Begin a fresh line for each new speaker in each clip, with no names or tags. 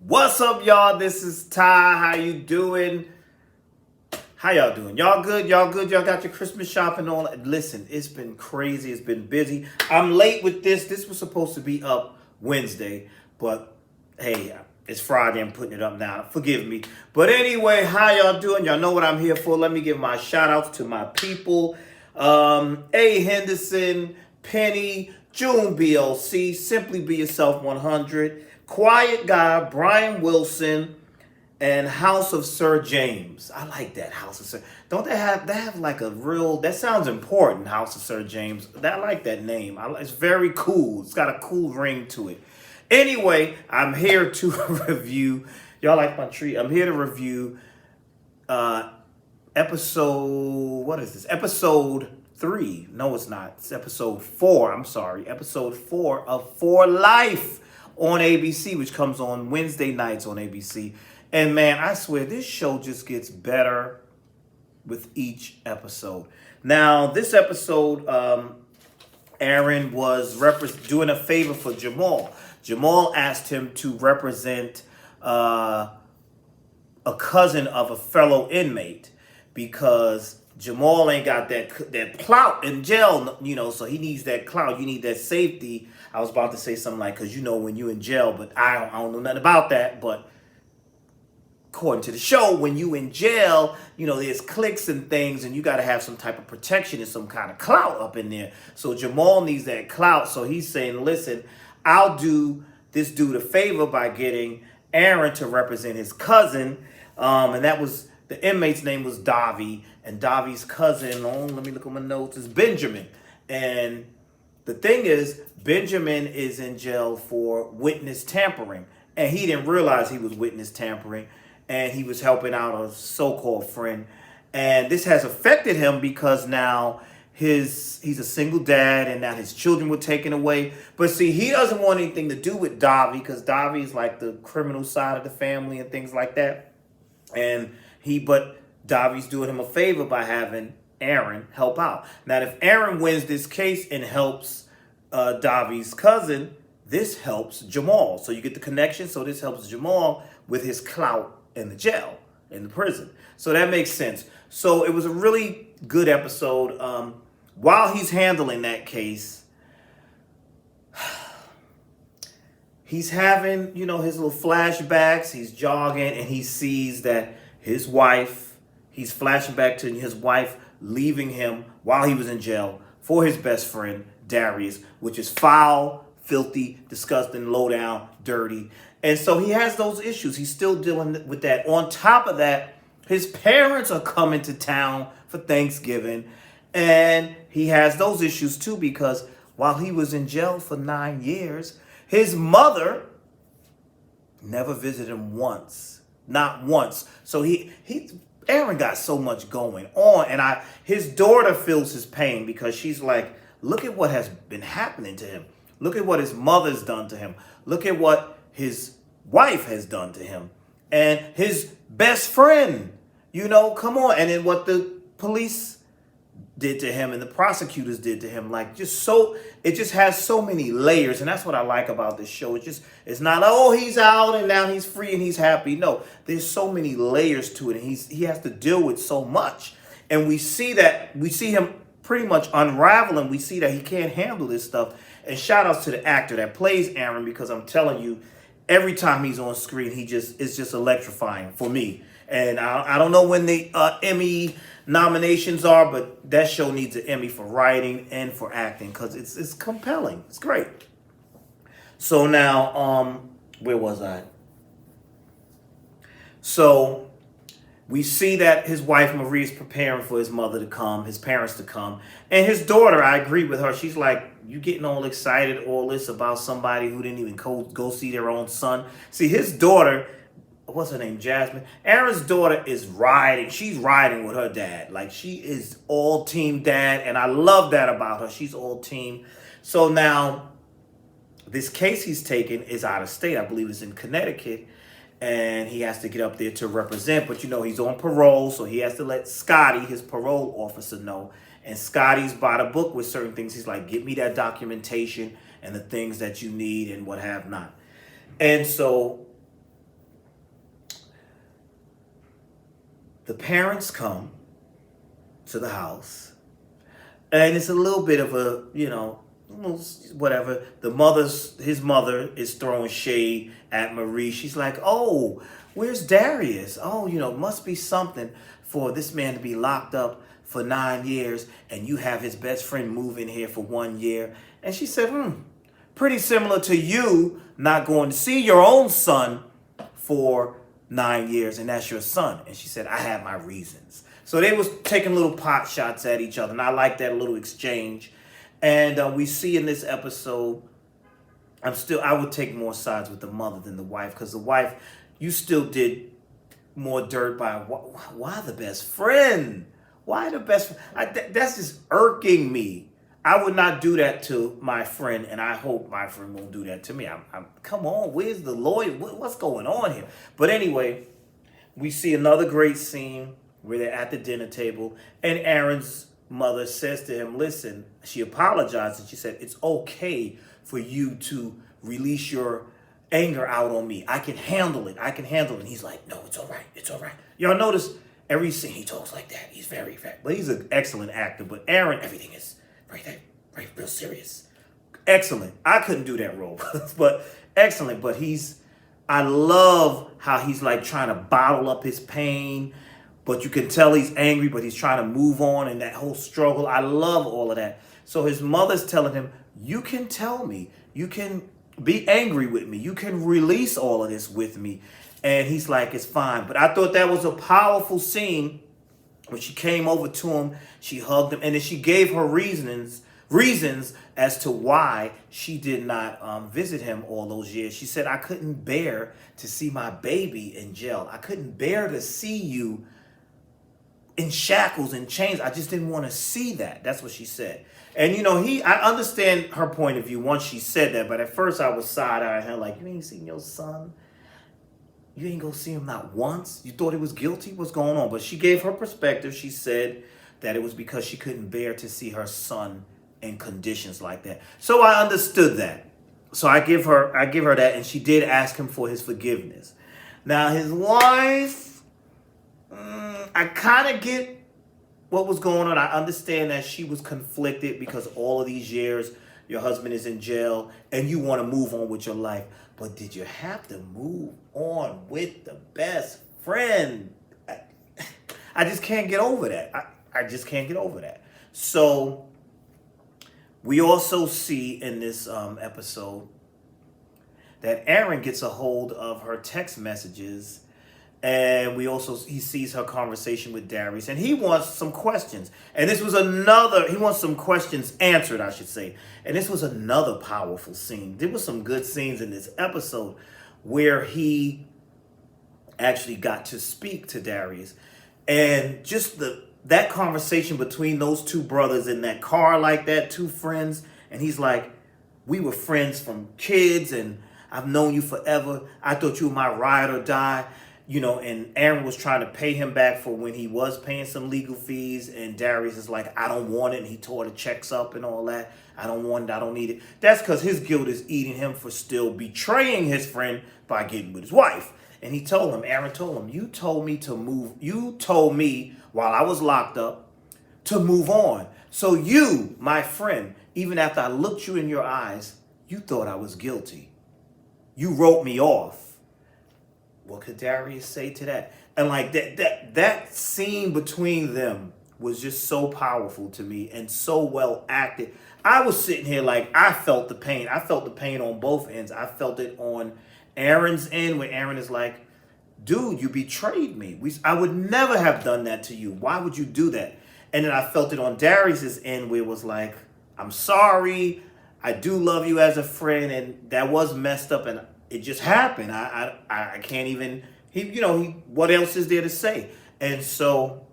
What's up, y'all? This is Ty. How you doing? How y'all doing? Y'all good? Y'all good? Y'all got your Christmas shopping on? Listen, it's been crazy. It's been busy. I'm late with this. This was supposed to be up Wednesday, but hey, it's Friday. I'm putting it up now. Forgive me. But anyway, how y'all doing? Y'all know what I'm here for. Let me give my shout outs to my people. A. Henderson, Penny, June BLC, Simply Be Yourself 100, Quiet Guy, Brian Wilson, and House of Sir James. I like that, House of Sir. Don't they have like a real, that sounds important, House of Sir James. I like that name. It's very cool. It's got a cool ring to it. Anyway, I'm here to review, y'all like my tree? I'm here to review episode, what is this? Episode 3. No, it's not. It's episode 4. I'm sorry. Episode 4 of For Life on ABC, which comes on Wednesday nights on ABC. And man, I swear this show just gets better with each episode. Now, this episode, Aaron was doing a favor for Jamal. Jamal asked him to represent a cousin of a fellow inmate because Jamal ain't got that clout in jail, so he needs that clout. You need that safety. I was about to say something like, because when you in jail, but I don't know nothing about that, but according to the show, when you in jail, there's cliques and things, and you got to have some type of protection and some kind of clout up in there. So Jamal needs that clout. So he's saying, listen, I'll do this dude a favor by getting Aaron to represent his cousin. And that was, the inmate's name was Davi, and Davi's cousin, let me look at my notes, is Benjamin. And the thing is, Benjamin is in jail for witness tampering. And he didn't realize he was witness tampering. And he was helping out a so-called friend. And this has affected him because now he's a single dad, and now his children were taken away. But see, he doesn't want anything to do with Davi because Davi is like the criminal side of the family and things like that. But Davi's doing him a favor by having Aaron help out. Now, if Aaron wins this case and helps Davi's cousin, this helps Jamal. So you get the connection. So this helps Jamal with his clout in the jail, in the prison. So that makes sense. So it was a really good episode. While he's handling that case, he's having, his little flashbacks. He's jogging and he sees that his wife, he's flashing back to his wife leaving him while he was in jail for his best friend, Darius, which is foul, filthy, disgusting, low down, dirty. And so he has those issues. He's still dealing with that. On top of that, his parents are coming to town for Thanksgiving. And he has those issues too because while he was in jail for 9 years, his mother never visited him once. Not once. So Aaron got so much going on. And his daughter feels his pain because she's like, look at what has been happening to him. Look at what his mother's done to him. Look at what his wife has done to him. And his best friend, come on. And then what the police did to him and the prosecutors did to him. It just has so many layers. And that's what I like about this show. It's not, he's out and now he's free and he's happy. No, there's so many layers to it. And he has to deal with so much. And we see him pretty much unraveling. We see that he can't handle this stuff. And shout outs to the actor that plays Aaron, because I'm telling you, every time he's on screen, it's just electrifying for me. And I don't know when the Emmy nominations are, but that show needs an Emmy for writing and for acting because it's compelling. It's great. So now, where was I? So we see that his wife Marie is preparing for his mother to come, his parents to come. And his daughter, I agree with her. She's like, you getting all excited, all this about somebody who didn't even go see their own son. See, his daughter, what's her name, Jasmine? Aaron's daughter is riding. She's riding with her dad. She is all team dad. And I love that about her. She's all team. So now this case he's taken is out of state. I believe it's in Connecticut. And he has to get up there to represent. But, he's on parole. So he has to let Scotty, his parole officer, know. And Scotty's by the book with certain things. He's like, get me that documentation and the things that you need and what have not. And so The parents come to the house, and it's a little bit of a, whatever. His mother is throwing shade at Marie. She's like, "Oh, where's Darius? Oh, must be something for this man to be locked up for 9 years, and you have his best friend move in here for 1 year." And she said, pretty similar to you not going to see your own son for 9 years, and that's your son. And she said, "I have my reasons." So they was taking little pot shots at each other, and I like that little exchange. And we see in this episode, I would take more sides with the mother than the wife, because the wife, you still did more dirt by, why the best friend? Why the best friend? That's just irking me. I would not do that to my friend, and I hope my friend won't do that to me. Come on, where's the lawyer? What's going on here? But anyway, we see another great scene where they're at the dinner table, and Aaron's mother says to him, listen, she apologized, and she said, "It's okay for you to release your anger out on me. I can handle it. And he's like, "No, it's all right. It's all right." Y'all notice every scene he talks like that. He's very, but he's an excellent actor. But Aaron, everything is real serious. Excellent. I couldn't do that role, but excellent. But I love how he's like trying to bottle up his pain, but you can tell he's angry, but he's trying to move on, and that whole struggle. I love all of that. So his mother's telling him, you can tell me, you can be angry with me, you can release all of this with me. And he's like, it's fine. But I thought that was a powerful scene when she came over to him, she hugged him, and then she gave her reasons as to why she did not visit him all those years. She said, "I couldn't bear to see my baby in jail. I couldn't bear to see you in shackles and chains. I just didn't want to see that." That's what she said. And I understand her point of view once she said that, but at first I was side-eyeing her like, you ain't seen your son? You ain't go see him not once? You thought he was guilty? What's going on? But she gave her perspective. She said that it was because she couldn't bear to see her son in conditions like that. So I understood that. So I give her that, and she did ask him for his forgiveness. Now his wife, I kind of get what was going on. I understand that she was conflicted because all of these years your husband is in jail and you want to move on with your life. But did you have to move on with the best friend? I just can't get over that. I just can't get over that. So we also see in this episode that Aaron gets a hold of her text messages, and he sees her conversation with Darius, and he wants some questions. And he wants some questions answered, I should say. And this was another powerful scene. There was some good scenes in this episode where he actually got to speak to Darius. And just that conversation between those two brothers in that car like that, two friends, and he's like, "We were friends from kids, and I've known you forever. I thought you were my ride or die." And Aaron was trying to pay him back for when he was paying some legal fees. And Darius is like, "I don't want it." And he tore the checks up and all that. "I don't want it. I don't need it." That's because his guilt is eating him for still betraying his friend by getting with his wife. And Aaron told him, "You told me to move. You told me while I was locked up to move on. So you, my friend, even after I looked you in your eyes, you thought I was guilty. You wrote me off." What could Darius say to that? And like that scene between them was just so powerful to me and so well acted. I was sitting here like, I felt the pain. I felt the pain on both ends. I felt it on Aaron's end, where Aaron is like, "Dude, you betrayed me. I would never have done that to you. Why would you do that?" And then I felt it on Darius's end, where it was like, "I'm sorry. I do love you as a friend, and that was messed up, and it just happened. I can't even." What else is there to say? And so,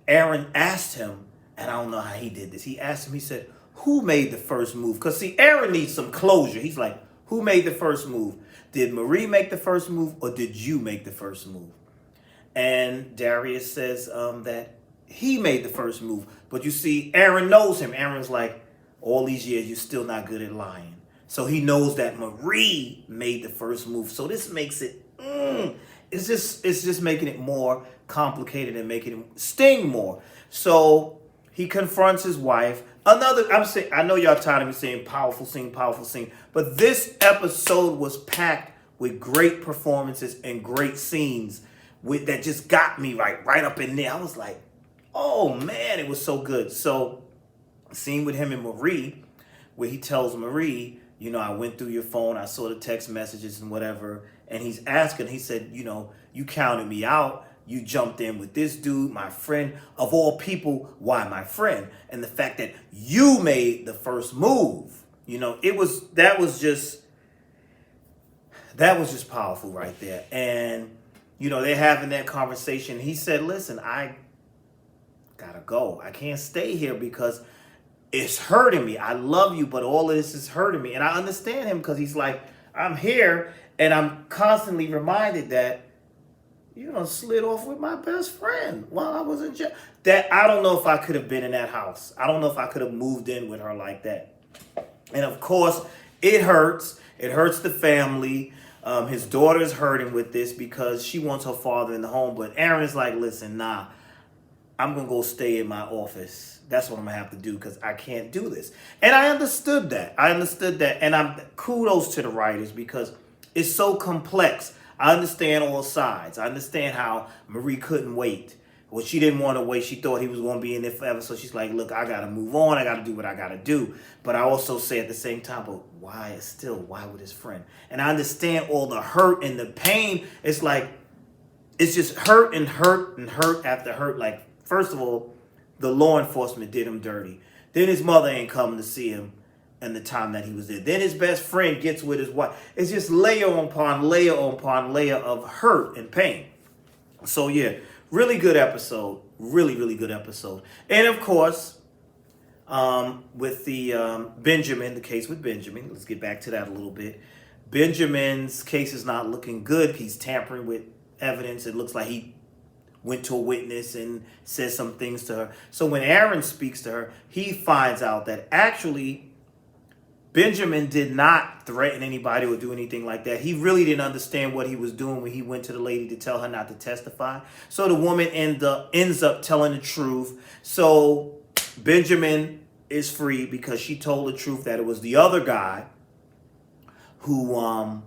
Aaron asked him, and I don't know how he did this. He asked him. He said, "Who made the first move?" Because see, Aaron needs some closure. He's like, "Who made the first move? Did Marie make the first move, or did you make the first move?" And Darius says that he made the first move. But you see, Aaron knows him. Aaron's like, "All these years, you're still not good at lying." So he knows that Marie made the first move. So this makes it it's just making it more complicated and making it sting more. So he confronts his wife. I'm saying, I know y'all tired of me saying powerful scene, but this episode was packed with great performances and great scenes that just got me right up in there. I was like, oh man, it was so good. So, scene with him and Marie, where he tells Marie, I went through your phone, I saw the text messages and whatever, and he's asking, he said, you counted me out. You jumped in with this dude, my friend. Of all people, why my friend? And the fact that you made the first move, that was just powerful right there. And, they're having that conversation. He said, listen, I gotta go. I can't stay here because it's hurting me. I love you, but all of this is hurting me. And I understand him because he's like, I'm here and I'm constantly reminded that slid off with my best friend while I was in jail. That I don't know if I could have been in that house. I don't know if I could have moved in with her like that. And of course, it hurts. It hurts the family. His daughter's hurting with this because she wants her father in the home. But Aaron is like, listen, nah, I'm going to go stay in my office. That's what I'm going to have to do because I can't do this. And I understood that. And I'm kudos to the writers because it's so complex. I understand all sides. I understand how Marie couldn't wait. Well, she didn't want to wait. She thought he was going to be in there forever. So she's like, look, I got to move on. I got to do what I got to do. But I also say at the same time, but why with his friend? And I understand all the hurt and the pain. It's like, it's just hurt and hurt and hurt after hurt. Like, first of all, the law enforcement did him dirty. Then his mother ain't coming to see him and the time that he was there. Then his best friend gets with his wife. It's just layer upon layer upon layer of hurt and pain. So yeah, really good episode. Really, really good episode. And of course, with the Benjamin, the case with Benjamin, let's get back to that a little bit. Benjamin's case is not looking good. He's tampering with evidence. It looks like he went to a witness and said some things to her. So when Aaron speaks to her, he finds out that actually Benjamin did not threaten anybody or do anything like that. He really didn't understand what he was doing when he went to the lady to tell her not to testify. So the woman ends up telling the truth. So Benjamin is free because she told the truth that it was the other guy who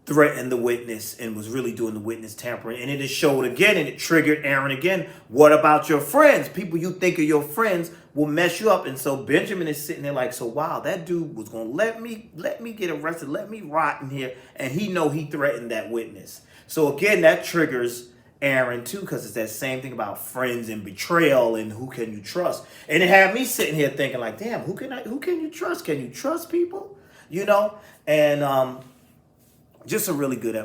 threatened the witness and was really doing the witness tampering. And it showed again and it triggered Aaron again. What about your friends? People you think are your friends will mess you up. And so Benjamin is sitting there like, so wow, that dude was going to let me get arrested, let me rot in here. And he threatened that witness. So again, that triggers Aaron too, because it's that same thing about friends and betrayal and who can you trust. And it had me sitting here thinking like, damn, who can you trust? Can you trust people? And just a really good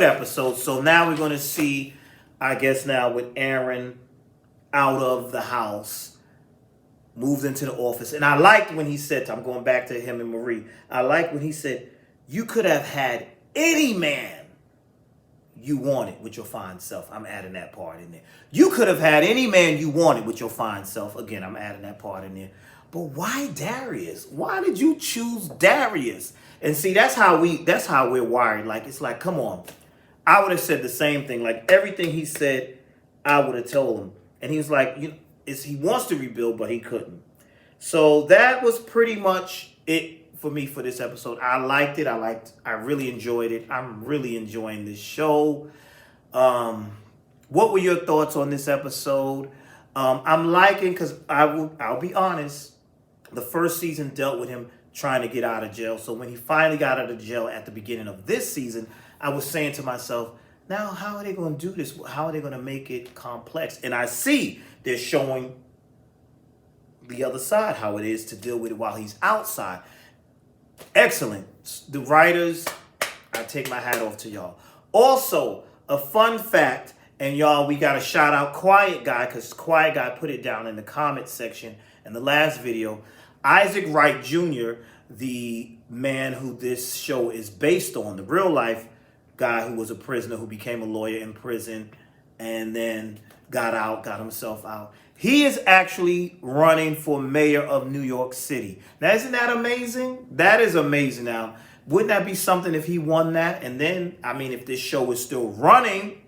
episode. So now we're going to see, I guess now with Aaron out of the house, moved into the office. And I liked when he said, I'm going back to him and Marie. I liked when he said, you could have had any man you wanted with your fine self. I'm adding that part in there. You could have had any man you wanted with your fine self. Again, I'm adding that part in there. But why Darius? Why did you choose Darius? And see, that's how we're wired. Like, it's like, come on. I would have said the same thing. Like, everything he said, I would have told him. And he was like, he wants to rebuild, but he couldn't. So that was pretty much it for me for this episode. I liked it. I really enjoyed it. I'm really enjoying this show. What were your thoughts on this episode? I'm liking, because I'll be honest, the first season dealt with him trying to get out of jail. So when he finally got out of jail at the beginning of this season, I was saying to myself, now how are they going to do this? How are they going to make it complex? And I see they're showing the other side, how it is to deal with it while he's outside. Excellent. The writers, I take my hat off to y'all. Also, a fun fact, and y'all, we got to shout out Quiet Guy, because Quiet Guy put it down in the comment section in the last video. Isaac Wright Jr., the man who this show is based on, the real life guy who was a prisoner, who became a lawyer in prison and then got out, got himself out. He is actually running for mayor of New York City. Now, isn't that amazing? That is amazing. Now, Wouldn't that be something if he won that? And then, I mean, if this show is still running,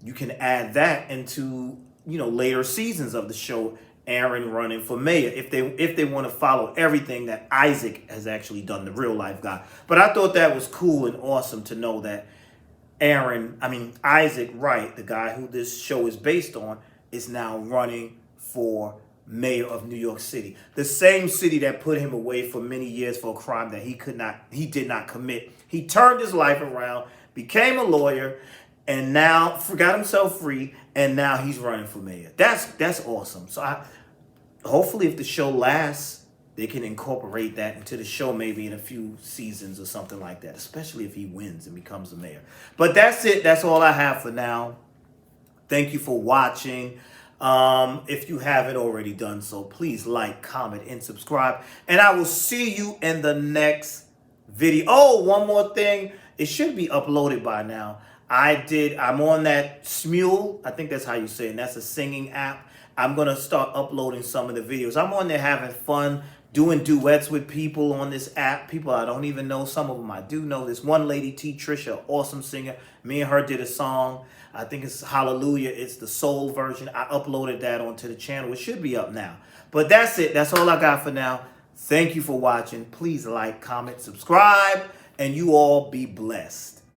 you can add that into, later seasons of the show. Aaron running for mayor, if they want to follow everything that Isaac has actually done, the real life guy. But I thought that was cool and awesome to know that Isaac Wright, the guy who this show is based on, is now running for mayor of New York City. The same city that put him away for many years for a crime that he did not commit. He turned his life around, became a lawyer, and now got himself free, and now he's running for mayor. That's awesome. So hopefully if the show lasts, they can incorporate that into the show maybe in a few seasons or something like that, especially if he wins and becomes the mayor. But that's it. That's all I have for now. Thank you for watching. If you haven't already done so, please like, comment, and subscribe. And I will see you in the next video. Oh, one more thing. It should be uploaded by now. I'm on that Smule. I think that's how you say it. And that's a singing app. I'm going to start uploading some of the videos. I'm on there having fun, doing duets with people on this app. People I don't even know. Some of them I do know. This one lady, T. Trisha, awesome singer. Me and her did a song. I think it's Hallelujah. It's the soul version. I uploaded that onto the channel. It should be up now. But that's it. That's all I got for now. Thank you for watching. Please like, comment, subscribe, and you all be blessed.